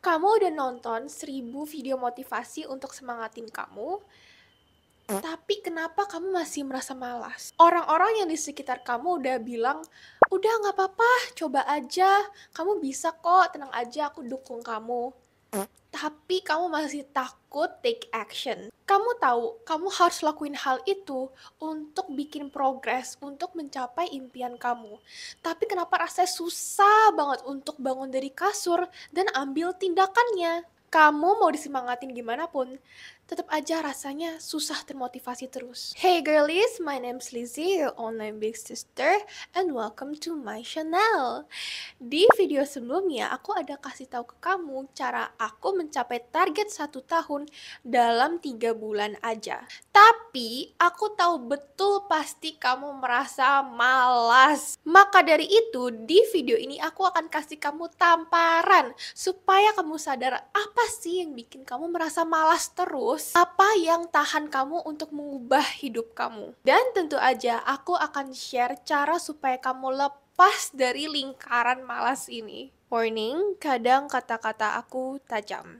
Kamu udah nonton 1000 video motivasi untuk semangatin kamu, tapi kenapa kamu masih merasa malas? Orang-orang yang di sekitar kamu udah bilang, "Udah nggak apa-apa, coba aja, kamu bisa kok, tenang aja, aku dukung kamu." Tapi kamu masih takut take action. Kamu tahu, kamu harus lakuin hal itu untuk bikin progres, untuk mencapai impian kamu. Tapi kenapa rasanya susah banget untuk bangun dari kasur dan ambil tindakannya? Kamu mau disemangatin gimana pun, tetap aja rasanya susah termotivasi terus. Hey girlies, my name's Lizzie, your online big sister, and welcome to my channel. Di video sebelumnya, aku ada kasih tahu ke kamu cara aku mencapai target 1 tahun dalam 3 bulan aja. Tapi, aku tahu betul pasti kamu merasa malas. Maka dari itu, di video ini aku akan kasih kamu tamparan supaya kamu sadar apa sih yang bikin kamu merasa malas terus, apa yang tahan kamu untuk mengubah hidup kamu. Dan tentu aja aku akan share cara supaya kamu lepas dari lingkaran malas ini. Warning, kadang kata-kata aku tajam.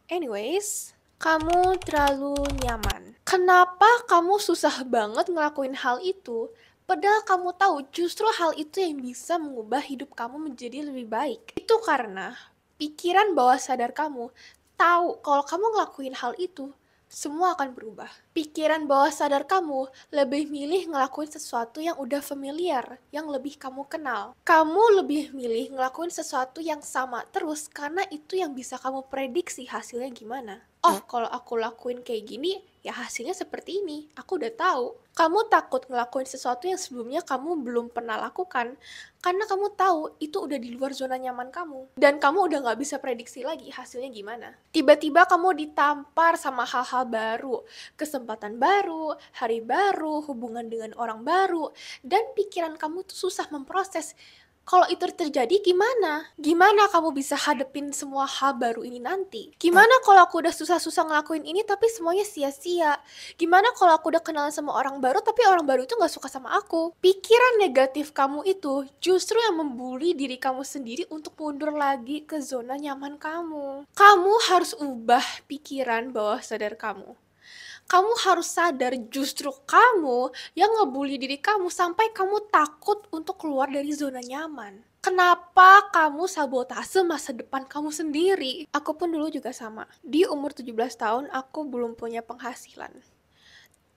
Anyways, kamu terlalu nyaman. Kenapa kamu susah banget ngelakuin hal itu? Padahal kamu tahu justru hal itu yang bisa mengubah hidup kamu menjadi lebih baik. Itu karena pikiran bawah sadar kamu tahu kalau kamu ngelakuin hal itu, semua akan berubah. Pikiran bawah sadar kamu lebih milih ngelakuin sesuatu yang udah familiar, yang lebih kamu kenal. Kamu lebih milih ngelakuin sesuatu yang sama terus karena itu yang bisa kamu prediksi hasilnya gimana. Oh, kalau aku lakuin kayak gini, ya hasilnya seperti ini. Aku udah tahu. Kamu takut ngelakuin sesuatu yang sebelumnya kamu belum pernah lakukan karena kamu tahu itu udah di luar zona nyaman kamu. Dan kamu udah gak bisa prediksi lagi hasilnya gimana. Tiba-tiba kamu ditampar sama hal-hal baru, kesempatan baru, hari baru, hubungan dengan orang baru, dan pikiran kamu tuh susah memproses. Kalau itu terjadi gimana? Gimana kamu bisa hadepin semua hal baru ini nanti? Gimana kalau aku udah susah-susah ngelakuin ini tapi semuanya sia-sia? Gimana kalau aku udah kenalan sama orang baru tapi orang baru itu gak suka sama aku? Pikiran negatif kamu itu justru yang membuli diri kamu sendiri untuk mundur lagi ke zona nyaman kamu. Kamu harus ubah pikiran bawah sadar kamu. Kamu harus sadar justru kamu yang ngebully diri kamu sampai kamu takut untuk keluar dari zona nyaman. Kenapa kamu sabotase masa depan kamu sendiri? Aku pun dulu juga sama. Di umur 17 tahun aku belum punya penghasilan.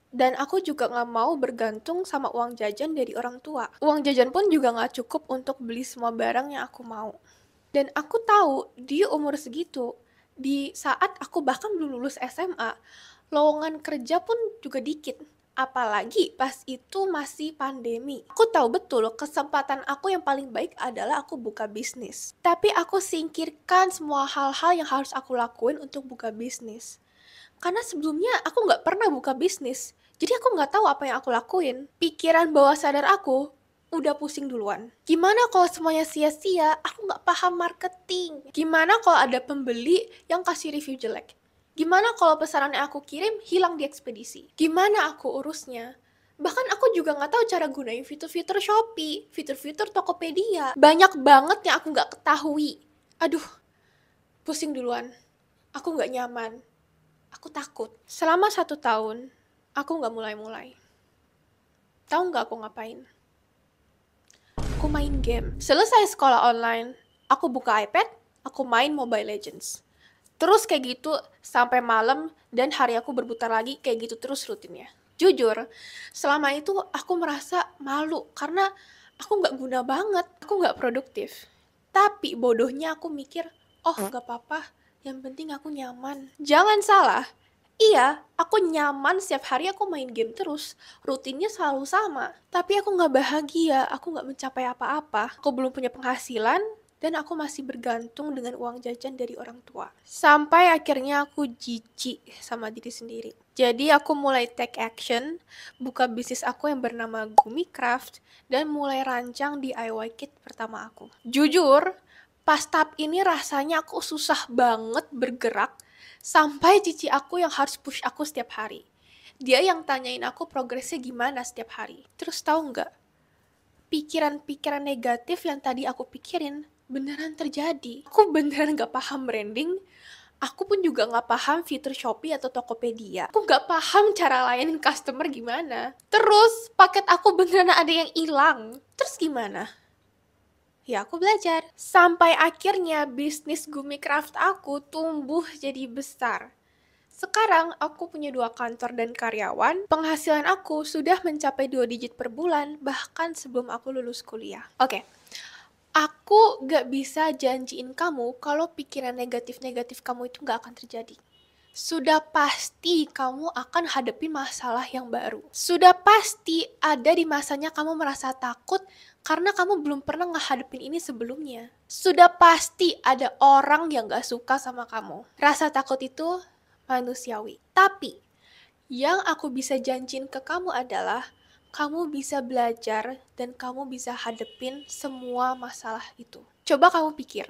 Dan aku juga gak mau bergantung sama uang jajan dari orang tua. Uang jajan pun juga gak cukup untuk beli semua barang yang aku mau. Dan aku tahu di umur segitu, di saat aku bahkan belum lulus SMA, lowongan kerja pun juga dikit. Apalagi pas itu masih pandemi. Aku tahu betul kesempatan aku yang paling baik adalah aku buka bisnis. Tapi aku singkirkan semua hal-hal yang harus aku lakuin untuk buka bisnis. Karena sebelumnya aku nggak pernah buka bisnis. Jadi aku nggak tahu apa yang aku lakuin. Pikiran bawah sadar aku udah pusing duluan. Gimana kalau semuanya sia-sia? Aku nggak paham marketing. Gimana kalau ada pembeli yang kasih review jelek? Gimana kalau pesanan yang aku kirim hilang di ekspedisi? Gimana aku urusnya? Bahkan aku juga nggak tahu cara gunain fitur-fitur Shopee, fitur-fitur Tokopedia. Banyak banget yang aku nggak ketahui. Aduh, pusing duluan. Aku nggak nyaman. Aku takut. Selama 1 tahun, aku nggak mulai-mulai. Tahu nggak aku ngapain? Aku main game. Selesai sekolah online, aku buka iPad, aku main Mobile Legends. Terus kayak gitu sampai malam dan hari aku berputar lagi kayak gitu terus rutinnya. Jujur, selama itu aku merasa malu karena aku nggak guna banget, aku nggak produktif. Tapi bodohnya aku mikir, oh nggak apa-apa, yang penting aku nyaman. Jangan salah, iya, aku nyaman setiap hari aku main game terus, rutinnya selalu sama. Tapi aku nggak bahagia, aku nggak mencapai apa-apa. Aku belum punya penghasilan, dan aku masih bergantung dengan uang jajan dari orang tua. Sampai akhirnya aku jijik sama diri sendiri. Jadi aku mulai take action, buka bisnis aku yang bernama Gumi Craft, dan mulai rancang DIY kit pertama aku. Jujur, pas tahap ini rasanya aku susah banget bergerak, sampai cici aku yang harus push aku setiap hari. Dia yang tanyain aku progresnya gimana setiap hari. Terus tahu nggak? Pikiran-pikiran negatif yang tadi aku pikirin beneran terjadi. Aku beneran gak paham branding. Aku pun juga gak paham fitur Shopee atau Tokopedia. Aku gak paham cara layanin customer gimana. Terus paket aku beneran ada yang hilang. Terus gimana? Ya aku belajar. Sampai akhirnya bisnis Gummy Craft aku tumbuh jadi besar. Sekarang aku punya 2 kantor dan karyawan. Penghasilan aku sudah mencapai 2 digit per bulan, bahkan sebelum aku lulus kuliah. Oke, aku gak bisa janjiin kamu kalau pikiran negatif-negatif kamu itu gak akan terjadi. Sudah pasti kamu akan hadapin masalah yang baru. Sudah pasti ada di masanya kamu merasa takut karena kamu belum pernah ngehadapin ini sebelumnya. Sudah pasti ada orang yang gak suka sama kamu. Rasa takut itu manusiawi. Tapi, yang aku bisa janjiin ke kamu adalah kamu bisa belajar dan kamu bisa hadepin semua masalah itu. Coba kamu pikir,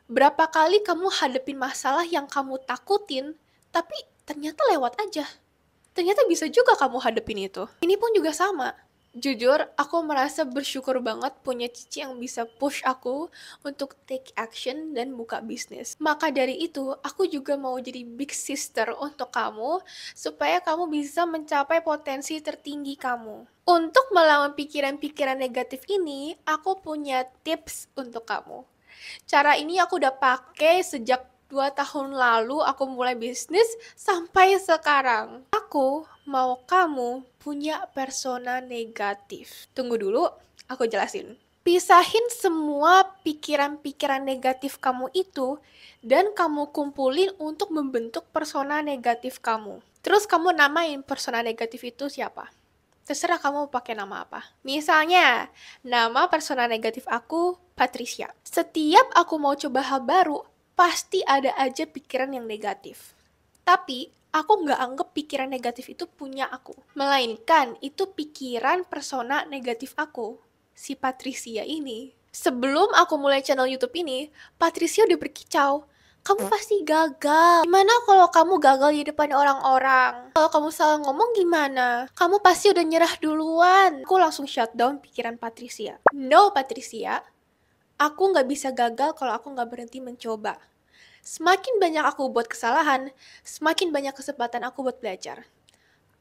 berapa kali kamu hadepin masalah yang kamu takutin, tapi ternyata lewat aja. Ternyata bisa juga kamu hadepin itu. Ini pun juga sama. Jujur, aku merasa bersyukur banget punya cici yang bisa push aku untuk take action dan buka bisnis. Maka dari itu, aku juga mau jadi big sister untuk kamu, supaya kamu bisa mencapai potensi tertinggi kamu. Untuk melawan pikiran-pikiran negatif ini, aku punya tips untuk kamu. Cara ini aku udah pakai sejak 2 tahun lalu aku mulai bisnis sampai sekarang. Aku mau kamu punya persona negatif. Tunggu dulu, aku jelasin. Pisahin semua pikiran-pikiran negatif kamu itu dan kamu kumpulin untuk membentuk persona negatif kamu. Terus kamu namain persona negatif itu siapa? Terserah kamu pakai nama apa. Misalnya, nama persona negatif aku Patricia. Setiap aku mau coba hal baru, pasti ada aja pikiran yang negatif. Tapi, aku nggak anggap pikiran negatif itu punya aku. Melainkan, itu pikiran persona negatif aku, si Patricia ini. Sebelum aku mulai channel YouTube ini, Patricia udah berkicau. Kamu pasti gagal. Gimana kalau kamu gagal di depan orang-orang? Kalau kamu salah ngomong gimana? Kamu pasti udah nyerah duluan. Aku langsung shutdown pikiran Patricia. No, Patricia. Aku nggak bisa gagal kalau aku nggak berhenti mencoba. Semakin banyak aku buat kesalahan, semakin banyak kesempatan aku buat belajar.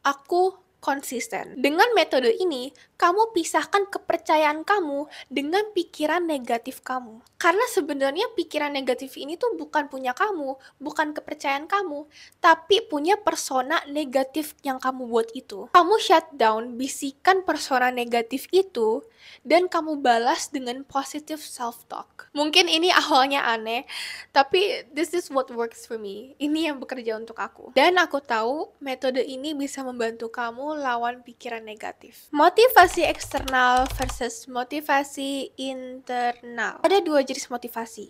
Aku konsisten. Dengan metode ini, kamu pisahkan kepercayaan kamu dengan pikiran negatif kamu. Karena sebenarnya pikiran negatif ini tuh bukan punya kamu, bukan kepercayaan kamu, tapi punya persona negatif yang kamu buat itu. Kamu shutdown bisikan persona negatif itu, dan kamu balas dengan positive self-talk. Mungkin ini awalnya aneh, tapi this is what works for me. Ini yang bekerja untuk aku. Dan aku tahu metode ini bisa membantu kamu lawan pikiran negatif. Motivasi eksternal versus motivasi internal. Ada 2 jenis motivasi.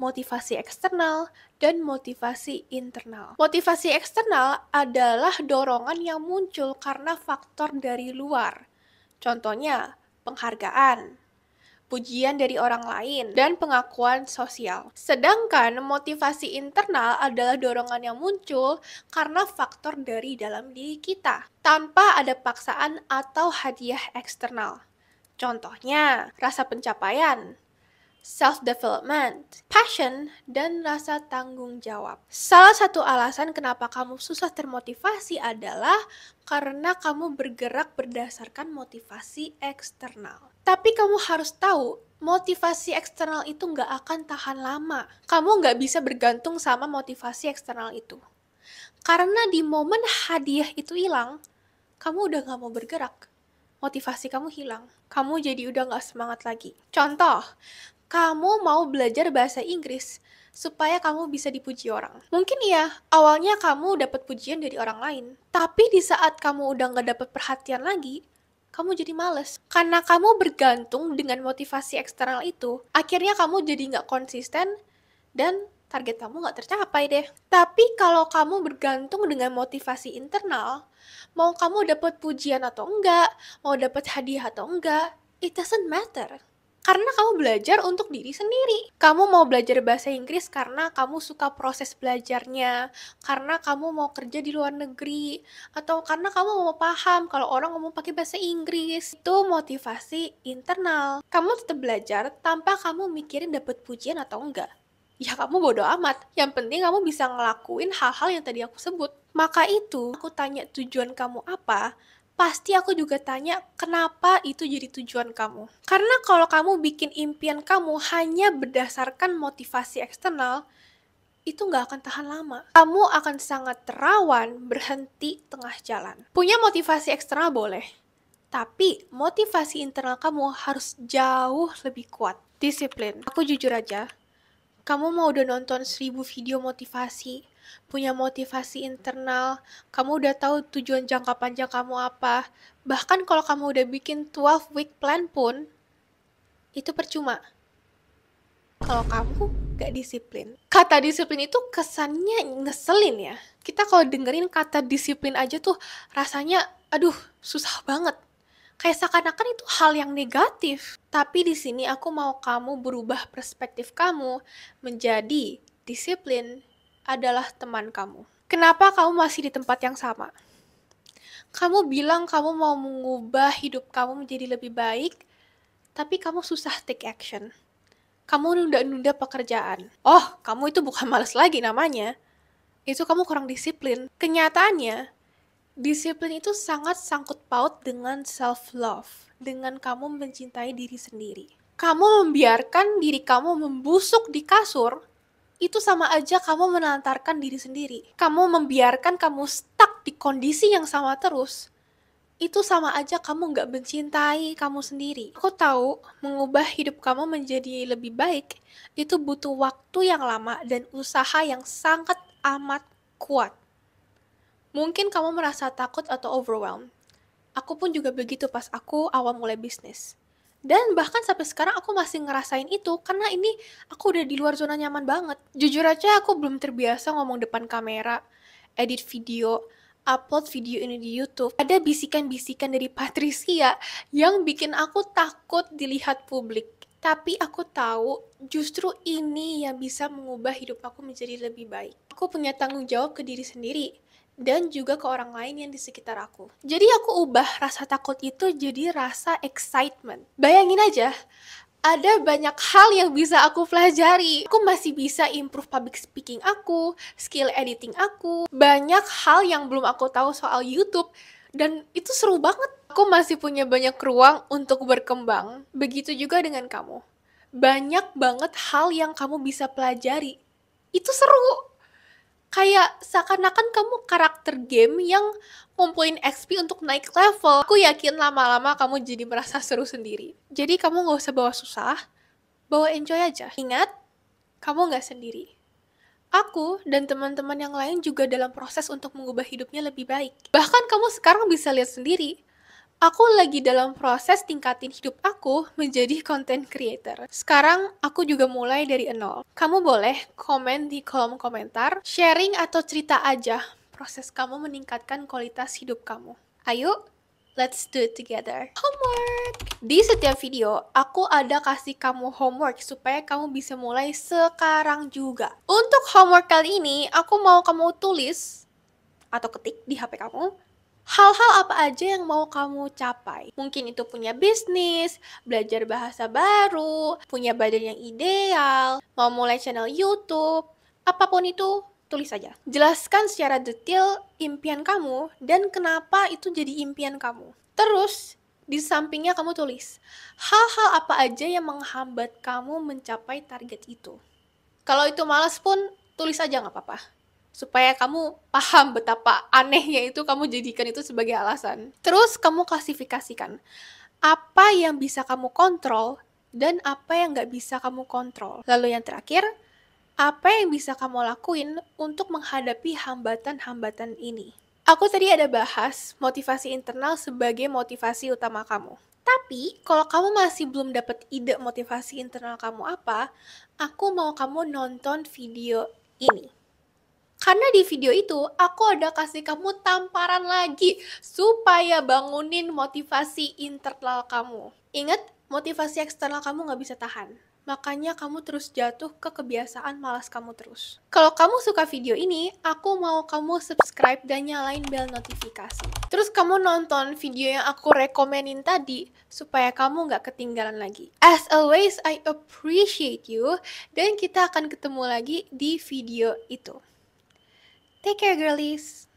Motivasi eksternal dan motivasi internal. Motivasi eksternal adalah dorongan yang muncul karena faktor dari luar. Contohnya, penghargaan, pujian dari orang lain, dan pengakuan sosial. Sedangkan motivasi internal adalah dorongan yang muncul karena faktor dari dalam diri kita, tanpa ada paksaan atau hadiah eksternal. Contohnya, rasa pencapaian, self-development, passion, dan rasa tanggung jawab. Salah satu alasan kenapa kamu susah termotivasi adalah karena kamu bergerak berdasarkan motivasi eksternal. Tapi kamu harus tahu, motivasi eksternal itu nggak akan tahan lama. Kamu nggak bisa bergantung sama motivasi eksternal itu. Karena di momen hadiah itu hilang, kamu udah nggak mau bergerak. Motivasi kamu hilang. Kamu jadi udah nggak semangat lagi. Contoh, kamu mau belajar bahasa Inggris supaya kamu bisa dipuji orang. Mungkin iya, awalnya kamu dapat pujian dari orang lain. Tapi di saat kamu udah nggak dapat perhatian lagi, kamu jadi males. Karena kamu bergantung dengan motivasi eksternal itu, akhirnya kamu jadi nggak konsisten dan target kamu nggak tercapai deh. Tapi kalau kamu bergantung dengan motivasi internal, mau kamu dapat pujian atau enggak, mau dapat hadiah atau enggak, it doesn't matter. Karena kamu belajar untuk diri sendiri. Kamu mau belajar bahasa Inggris karena kamu suka proses belajarnya, karena kamu mau kerja di luar negeri, atau karena kamu mau paham kalau orang ngomong pakai bahasa Inggris. Itu motivasi internal. Kamu tetap belajar tanpa kamu mikirin dapat pujian atau enggak. Ya kamu bodo amat. Yang penting kamu bisa ngelakuin hal-hal yang tadi aku sebut. Maka itu, aku tanya tujuan kamu apa, pasti aku juga tanya kenapa itu jadi tujuan kamu. Karena kalau kamu bikin impian kamu hanya berdasarkan motivasi eksternal, itu nggak akan tahan lama. Kamu akan sangat rawan berhenti tengah jalan. Punya motivasi eksternal boleh, tapi motivasi internal kamu harus jauh lebih kuat. Disiplin. Aku jujur aja, kamu mau udah nonton 1000 video motivasi, punya motivasi internal, kamu udah tahu tujuan jangka panjang kamu apa. Bahkan kalau kamu udah bikin 12-week plan pun, itu percuma. Kalau kamu gak disiplin. Kata disiplin itu kesannya ngeselin ya. Kita kalau dengerin kata disiplin aja tuh rasanya, aduh, susah banget. Kayak seakan-akan itu hal yang negatif. Tapi di sini aku mau kamu berubah perspektif kamu menjadi disiplin adalah teman kamu. Kenapa kamu masih di tempat yang sama? Kamu bilang kamu mau mengubah hidup kamu menjadi lebih baik, tapi kamu susah take action. Kamu nunda-nunda pekerjaan. Oh, kamu itu bukan malas lagi namanya. Itu kamu kurang disiplin. Kenyataannya, disiplin itu sangat sangkut paut dengan self-love, dengan kamu mencintai diri sendiri. Kamu membiarkan diri kamu membusuk di kasur, itu sama aja kamu menelantarkan diri sendiri. Kamu membiarkan kamu stuck di kondisi yang sama terus, itu sama aja kamu nggak mencintai kamu sendiri. Aku tahu, mengubah hidup kamu menjadi lebih baik, itu butuh waktu yang lama dan usaha yang sangat amat kuat. Mungkin kamu merasa takut atau overwhelmed. Aku pun juga begitu pas aku awal mulai bisnis. Dan bahkan sampai sekarang aku masih ngerasain itu karena ini aku udah di luar zona nyaman banget. Jujur aja aku belum terbiasa ngomong depan kamera, edit video, upload video ini di YouTube. Ada bisikan-bisikan dari Patricia yang bikin aku takut dilihat publik. Tapi aku tahu justru ini yang bisa mengubah hidup aku menjadi lebih baik. Aku punya tanggung jawab ke diri sendiri dan juga ke orang lain yang di sekitar aku. Jadi aku ubah rasa takut itu jadi rasa excitement. Bayangin aja, ada banyak hal yang bisa aku pelajari. Aku masih bisa improve public speaking aku, skill editing aku, banyak hal yang belum aku tahu soal YouTube, dan itu seru banget. Aku masih punya banyak ruang untuk berkembang. Begitu juga dengan kamu. Banyak banget hal yang kamu bisa pelajari. Itu seru. Kayak seakan-akan kamu karakter game yang ngumpulin XP untuk naik level. Aku yakin lama-lama kamu jadi merasa seru sendiri. Jadi kamu gak usah bawa susah, bawa enjoy aja. Ingat, kamu gak sendiri. Aku dan teman-teman yang lain juga dalam proses untuk mengubah hidupnya lebih baik. Bahkan kamu sekarang bisa lihat sendiri, aku lagi dalam proses tingkatin hidup aku menjadi content creator. Sekarang aku juga mulai dari nol. Kamu boleh komen di kolom komentar, sharing atau cerita aja proses kamu meningkatkan kualitas hidup kamu. Ayo, let's do it together. Homework! Di setiap video, aku ada kasih kamu homework supaya kamu bisa mulai sekarang juga. Untuk homework kali ini, aku mau kamu tulis atau ketik di HP kamu hal-hal apa aja yang mau kamu capai. Mungkin itu punya bisnis, belajar bahasa baru, punya badan yang ideal, mau mulai channel YouTube, apapun itu, tulis saja. Jelaskan secara detail impian kamu dan kenapa itu jadi impian kamu. Terus, di sampingnya kamu tulis hal-hal apa aja yang menghambat kamu mencapai target itu. Kalau itu malas pun, tulis aja nggak apa-apa. Supaya kamu paham betapa anehnya itu kamu jadikan itu sebagai alasan. Terus kamu klasifikasikan apa yang bisa kamu kontrol dan apa yang nggak bisa kamu kontrol. Lalu yang terakhir, apa yang bisa kamu lakuin untuk menghadapi hambatan-hambatan ini. Aku tadi ada bahas motivasi internal sebagai motivasi utama kamu. Tapi, kalau kamu masih belum dapat ide motivasi internal kamu apa, aku mau kamu nonton video ini. Karena di video itu, aku ada kasih kamu tamparan lagi supaya bangunin motivasi internal kamu. Ingat, motivasi eksternal kamu nggak bisa tahan. Makanya kamu terus jatuh ke kebiasaan malas kamu terus. Kalau kamu suka video ini, aku mau kamu subscribe dan nyalain bel notifikasi. Terus kamu nonton video yang aku rekomenin tadi, supaya kamu nggak ketinggalan lagi. As always, I appreciate you, dan kita akan ketemu lagi di video itu. Take care, girlies!